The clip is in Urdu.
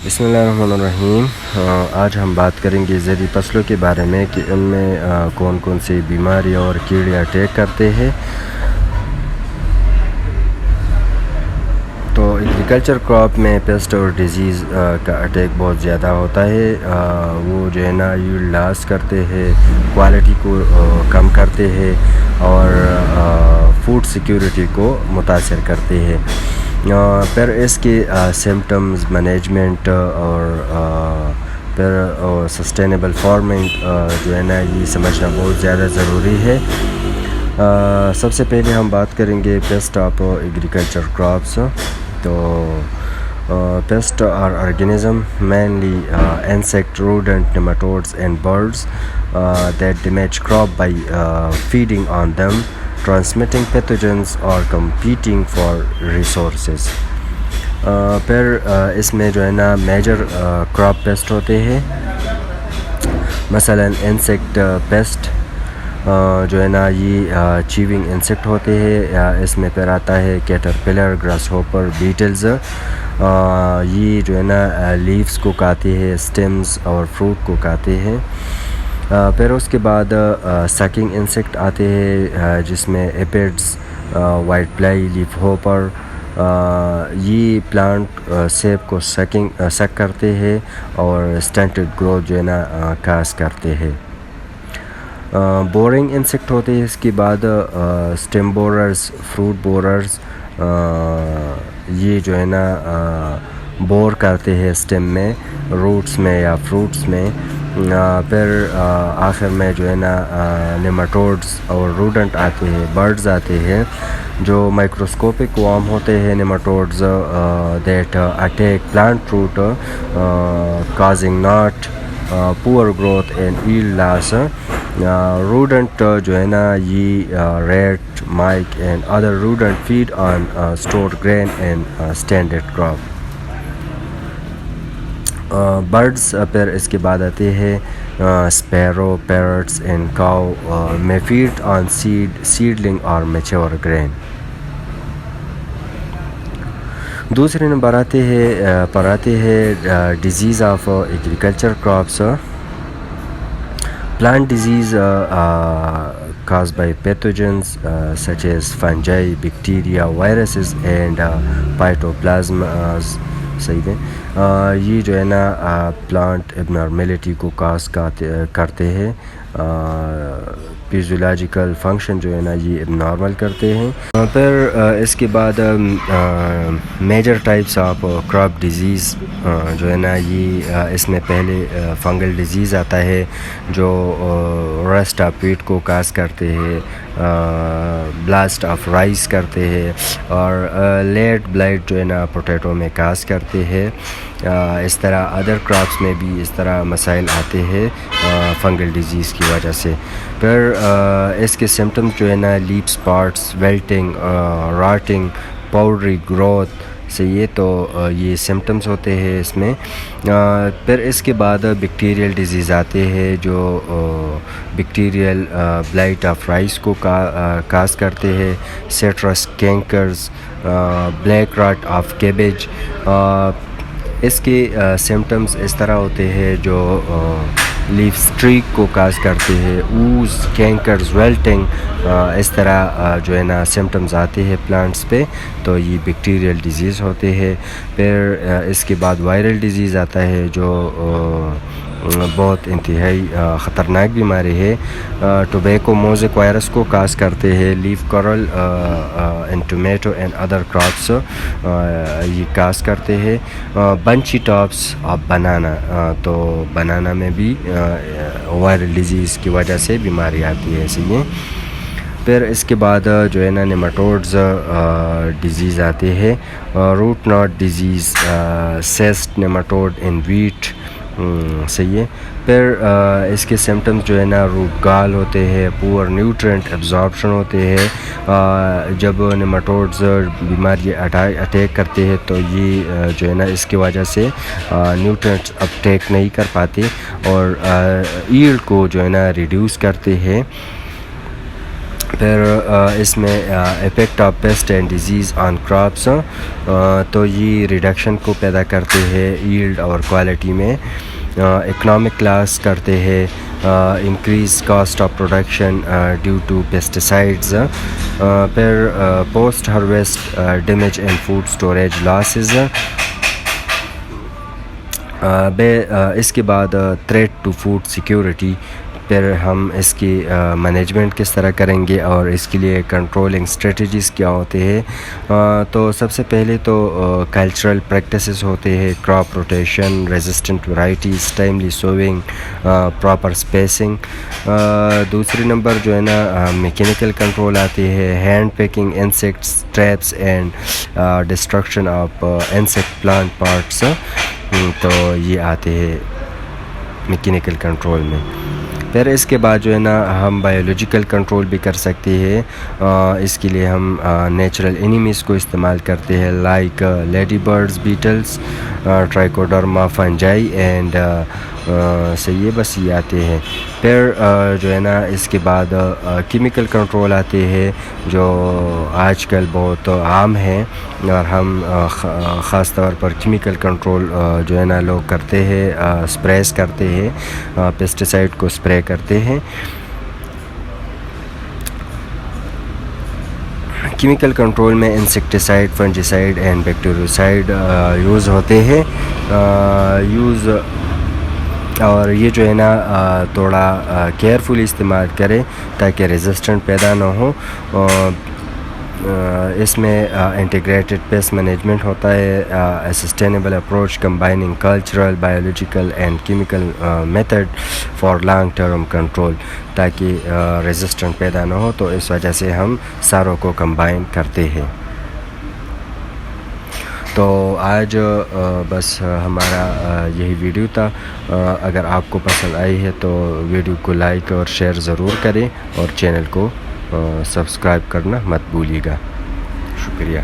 بسم اللہ الرحمن الرحیم۔ آج ہم بات کریں گے زرعی فصلوں کے بارے میں کہ ان میں کون کون سی بیماریاں اور کیڑے اٹیک کرتے ہیں۔ تو ایگریکلچر کراپ میں پیسٹ اور ڈیزیز کا اٹیک بہت زیادہ ہوتا ہے۔ وہ جو ہے نا ییلڈ لاس کرتے ہیں، کوالٹی کو کم کرتے ہیں اور فوڈ سیکیورٹی کو متاثر کرتے ہیں۔ پھر اس کے سمٹمز مینجمنٹ اور پھر سسٹینیبل فارمنگ جو ہے نا یہ سمجھنا بہت زیادہ ضروری ہے۔ سب سے پہلے ہم بات کریں گے پیسٹ آف ایگریکلچر کراپس۔ تو pest are organism mainly insect, rodent, nematodes and birds that damage crop by feeding on them, transmitting pathogens or competing for resources۔ پھر اس میں جو ہے نا میجر کراپ پیسٹ ہوتے ہیں، مثلا انسیکٹ پیسٹ جو ہے نا یہ چیونگ انسیکٹ ہوتے ہیں۔ اس میں پھر آتا ہے کیٹرپلر، گراس ہوپر، بیٹلز۔ یہ جو ہے نا لیوز کو کھاتے ہیں، سٹیمز اور فروٹ کو کھاتے ہیں۔ پھر اس کے بعد سکنگ انسیکٹ آتے ہیں جس میں ایپیڈز، وائٹ فلائی، لیف ہوپر۔ یہ پلانٹ سیب کو سک کرتے ہیں اور سٹنٹڈ گروتھ جو ہے نا کاز کرتے ہیں۔ بورنگ انسیکٹ ہوتے ہیں اس کے بعد سٹیم بوررز، فروٹ بوررز۔ یہ جو ہے نا بور کرتے ہیں سٹیم میں، روٹس میں یا فروٹس میں۔ پھر آخر میں جو ہے نا نیماٹوڈز اور روڈنٹ آتے ہیں، برڈز آتے ہیں جو مائکروسکوپک وارم ہوتے ہیں۔ Nematodes that attack plant root causing knot poor growth and yield loss. Rodent جو ہے نا یہ rat, mice and other rodent feed on stored grain and standard crop. Birds پھر اس کے بعد آتے ہیں اسپیرو، پیرٹس اینڈ کاؤ میں فیڈ آن سیڈلنگ اور میچور گرین۔ دوسرے نمبر آتے ہیں disease of agriculture crops. Plant disease caused by pathogens such as fungi, bacteria, viruses and phytoplasmas۔ صحیح ہے۔ یہ جو ہے نا پلانٹ ابنارمیلٹی کو کاز کرتے ہیں، فیزیولوجیکل فنکشن جو ہے نا یہ اب نارمل کرتے ہیں۔ پھر اس کے بعد major types of crop disease جو ہے نا یہ اس میں پہلے فنگل ڈیزیز آتا ہے جو رسٹ آف ویٹ کو کاز کرتے ہیں، بلاسٹ آف رائس کرتے ہیں اور لیٹ بلائٹ جو ہے نا پوٹیٹو میں کاز کرتے ہیں۔ اس طرح ادر کراپس میں بھی اس طرح مسائل آتے ہیں فنگل ڈیزیز کی وجہ سے۔ پھر اس کے سمٹمز جو ہے نا لیپ اسپاٹس، ویلٹنگ، راٹنگ، پاؤڈری گروتھ سے یہ تو یہ سمٹمز ہوتے ہیں اس میں۔ پھر اس کے بعد بیکٹیریل ڈیزیز آتے ہیں جو بیکٹیریل بلائٹ آف رائس کو کاز کرتے ہیں، سیٹرس کینکرز، بلیک راٹ آف کیبیج۔ اس کے سمٹمز اس طرح ہوتے ہیں جو لیف سٹریک کو کاز کرتے ہیں، اوز، کینکرز، ویلٹنگ، اس طرح جو ہے نا سمٹمز آتے ہیں پلانٹس پہ، تو یہ بیکٹیریل ڈیزیز ہوتے ہیں۔ پھر اس کے بعد وائرل ڈیزیز آتا ہے جو بہت انتہائی خطرناک بیماری ہے، ٹوبیکو موزیک وائرس کو کاز کرتے ہیں، leaf Kharal in tomato and other crops یہ کاز کرتے ہیں۔ بنچی ٹاپس آف بنانا، تو بنانا میں بھی وائرل ڈیزیز کی وجہ سے بیماری آتی ہے ایسے ہی۔ پھر اس کے بعد جو ہے نا نیماٹوڈز ڈیزیز آتے ہیں، root knot disease, cyst nematode in wheat, صحیح ہے۔ پھر اس کے سمٹمز جو ہے نا روٹ گال ہوتے ہیں، پور نیوٹرینٹ ایبزارپشن ہوتے ہیں۔ جب نیماٹوڈز بیماری اٹیک کرتے ہیں تو یہ جو ہے نا اس کی وجہ سے نیوٹرینٹس اپٹیک نہیں کر پاتے اور ایلڈ کو جو ہے نا ریڈیوس کرتے ہیں۔ پھر اس میں effect of pest and disease on crops, تو یہ ریڈکشن کو پیدا کرتے ہیں ایلڈ اور کوالٹی میں، اکنامک کلاس کرتے ہیں، increase cost of production due to pesticides, پھر post harvest damage and food storage losses, اس کے بعد تھریٹ ٹو فوڈ سیکیورٹی، پھر ہم اس کی مینجمنٹ کس طرح کریں گے اور اس کے لیے کنٹرولنگ اسٹریٹجیز کیا ہوتے ہیں۔ تو سب سے پہلے تو کلچرل پریکٹسز ہوتے ہیں، crop rotation, resistant varieties, timely sowing, proper spacing. دوسری نمبر جو ہے نا میکینیکل کنٹرول آتے ہیں، hand picking insects traps and destruction of insect plant parts, تو یہ آتے ہیں میکینیکل کنٹرول میں۔ پھر اس کے بعد جو ہے نا ہم بایولوجیکل کنٹرول بھی کر سکتے ہیں، اس کے لیے ہم نیچرل انیمیز کو استعمال کرتے ہیں، like lady birds, beetles, trichoderma fungi and یہ بس یہ آتے ہیں۔ پھر جو ہے نا اس کے بعد کیمیکل کنٹرول آتے ہیں جو آج کل بہت عام ہیں، اور ہم خاص طور پر کیمیکل کنٹرول جو ہے نا لوگ کرتے ہیں، اسپریز کرتے ہیں، پیسٹیسائڈ کو اسپرے کرتے ہیں۔ کیمیکل کنٹرول میں انسیکٹیسائڈ، فنجیسائڈ اینڈ بیکٹیریوسائڈ یوز ہوتے ہیں، اور یہ جو ہے نا تھوڑا کیئرفلی استعمال کریں تاکہ ریزسٹنٹ پیدا نہ ہو۔ اس میں انٹیگریٹڈ پیسٹ مینجمنٹ ہوتا ہے، sustainable approach combining cultural, biological and chemical method for long term control, تاکہ ریزسٹنٹ پیدا نہ ہو، تو اس وجہ سے ہم ساروں کو کمبائن کرتے ہیں۔ تو آج بس ہمارا یہی ویڈیو تھا، اگر آپ کو پسند آئی ہے تو ویڈیو کو لائک اور شیئر ضرور کریں، اور چینل کو سبسکرائب کرنا مت بھولیے گا۔ شکریہ۔